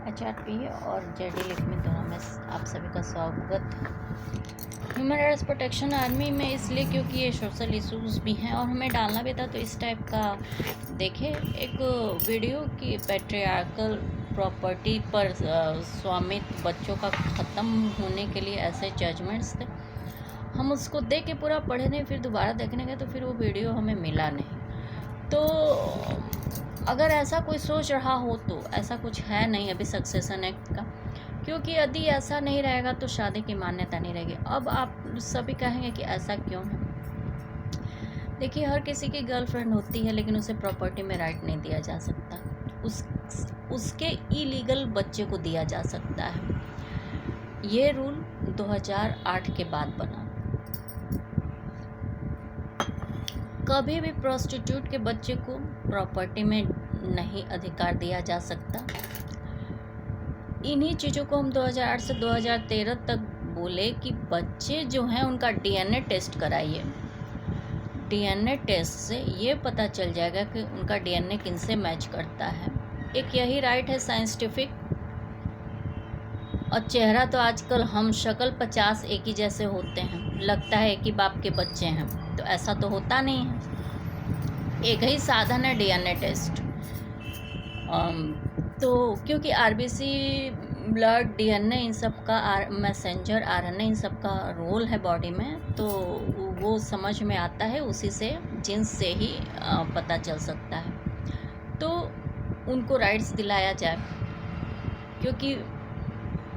HRP और JD लिखमी दोनों में आप सभी का स्वागत। ह्यूमन राइट्स प्रोटेक्शन आर्मी में इसलिए क्योंकि ये सोशल इश्यूज भी हैं और हमें डालना भी था, तो इस टाइप का देखे एक वीडियो की पैट्रियार्कल प्रॉपर्टी पर स्वामित्व बच्चों का ख़त्म होने के लिए ऐसे जजमेंट्स थे। हम उसको देख के पूरा पढ़े नहीं, फिर दोबारा देखने गए तो फिर वो वीडियो हमें मिला नहीं। तो अगर ऐसा कोई सोच रहा हो तो ऐसा कुछ है नहीं अभी सक्सेशन एक्ट का, क्योंकि यदि ऐसा नहीं रहेगा तो शादी की मान्यता नहीं रहेगी। अब आप सभी कहेंगे कि ऐसा क्यों है। देखिए, हर किसी की गर्लफ्रेंड होती है, लेकिन उसे प्रॉपर्टी में राइट नहीं दिया जा सकता। उसके इलीगल बच्चे को दिया जा सकता है। ये रूल 2008 के बाद बना। कभी भी प्रोस्टिट्यूट के बच्चे को प्रॉपर्टी में नहीं अधिकार दिया जा सकता। इन्हीं चीज़ों को हम 2008 से 2013 तक बोले कि बच्चे जो हैं उनका डीएनए टेस्ट कराइए। डीएनए टेस्ट से ये पता चल जाएगा कि उनका डीएनए किनसे मैच करता है। एक यही राइट है साइंटिफिक। और चेहरा तो आजकल हम शक्ल 50 एक ही जैसे होते हैं, लगता है एक ही बाप के बच्चे हैं, तो ऐसा तो होता नहीं है। एक ही साधन है डीएनए टेस्ट। तो क्योंकि आरबीसी, ब्लड, डीएनए इन सब का मैसेंजर आरएनए इन सब का रोल है बॉडी में, तो वो समझ में आता है, उसी से जीन्स से ही पता चल सकता है। तो उनको राइट्स दिलाया जाए, क्योंकि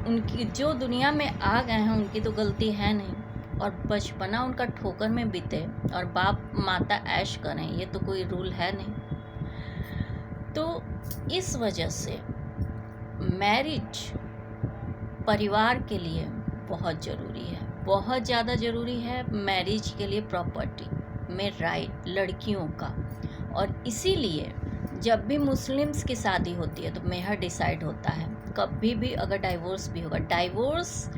उनकी जो दुनिया में आ गए हैं उनकी तो गलती है नहीं, और बचपना उनका ठोकर में बीते और बाप माता ऐश करें, ये तो कोई रूल है नहीं। तो इस वजह से मैरिज परिवार के लिए बहुत ज़रूरी है, बहुत ज़्यादा ज़रूरी है। मैरिज के लिए प्रॉपर्टी में राइट लड़कियों का, और इसीलिए जब भी मुस्लिम्स की शादी होती है तो मेहर डिसाइड होता है। कभी भी अगर डाइवोर्स भी होगा, डाइवोर्स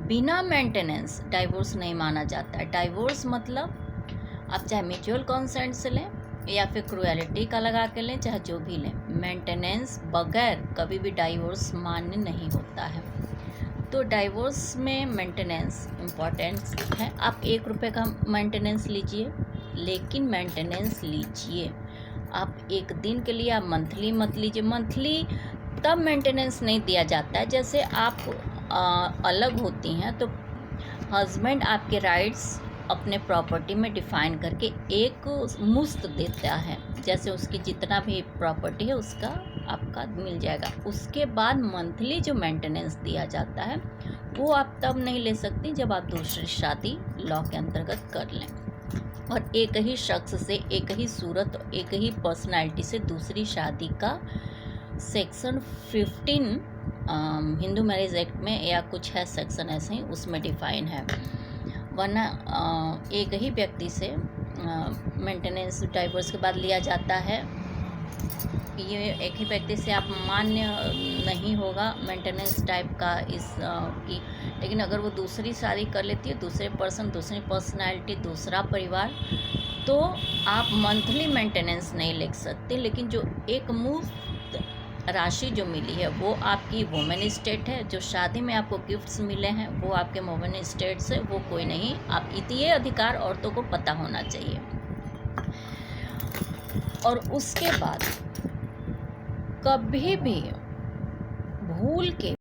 बिना मेंटेनेंस डाइवोर्स नहीं माना जाता है। डाइवोर्स मतलब आप चाहे म्यूचुअल कंसेंट से लें या फिर क्रुएलिटी का लगा के लें, चाहे जो भी लें, मेंटेनेंस बगैर कभी भी डाइवोर्स मान्य नहीं होता है। तो डाइवोर्स में मेंटेनेंस इम्पॉर्टेंट है। आप 1 रुपये का मेंटेनेंस लीजिए, लेकिन मेंटेनेंस लीजिए। आप एक दिन के लिए, आप मंथली मत लीजिए। मंथली तब मेंटेनेंस नहीं दिया जाता है जैसे आप अलग होती हैं, तो हस्बैंड आपके राइट्स अपने प्रॉपर्टी में डिफाइन करके एक मुश्त देता है, जैसे उसकी जितना भी प्रॉपर्टी है उसका आपका मिल जाएगा। उसके बाद मंथली जो मेंटेनेंस दिया जाता है वो आप तब नहीं ले सकती जब आप दूसरी शादी लॉ के अंतर्गत कर लें, और एक ही शख्स से, एक ही सूरत, एक ही पर्सनालिटी से दूसरी शादी का सेक्शन 15 हिंदू मैरिज एक्ट में या कुछ है सेक्शन ऐसे ही, उसमें डिफाइन है। वरना एक ही व्यक्ति से मेंटेनेंस डाइवोर्स के बाद लिया जाता है। ये एक ही व्यक्ति से आप मान्य नहीं होगा मेंटेनेंस टाइप का की। लेकिन अगर वो दूसरी शादी कर लेती है, दूसरे पर्सन, दूसरी पर्सनालिटी, दूसरा परिवार, तो आप मंथली मेंटेनेंस नहीं ले सकते। लेकिन जो एक मुफ्त राशि जो मिली है वो आपकी वुमेन स्टेट है। जो शादी में आपको गिफ्ट्स मिले हैं वो आपके वुमेन स्टेट से, वो कोई नहीं। आप ये अधिकार औरतों को पता होना चाहिए। और उसके बाद कभी भी भूल के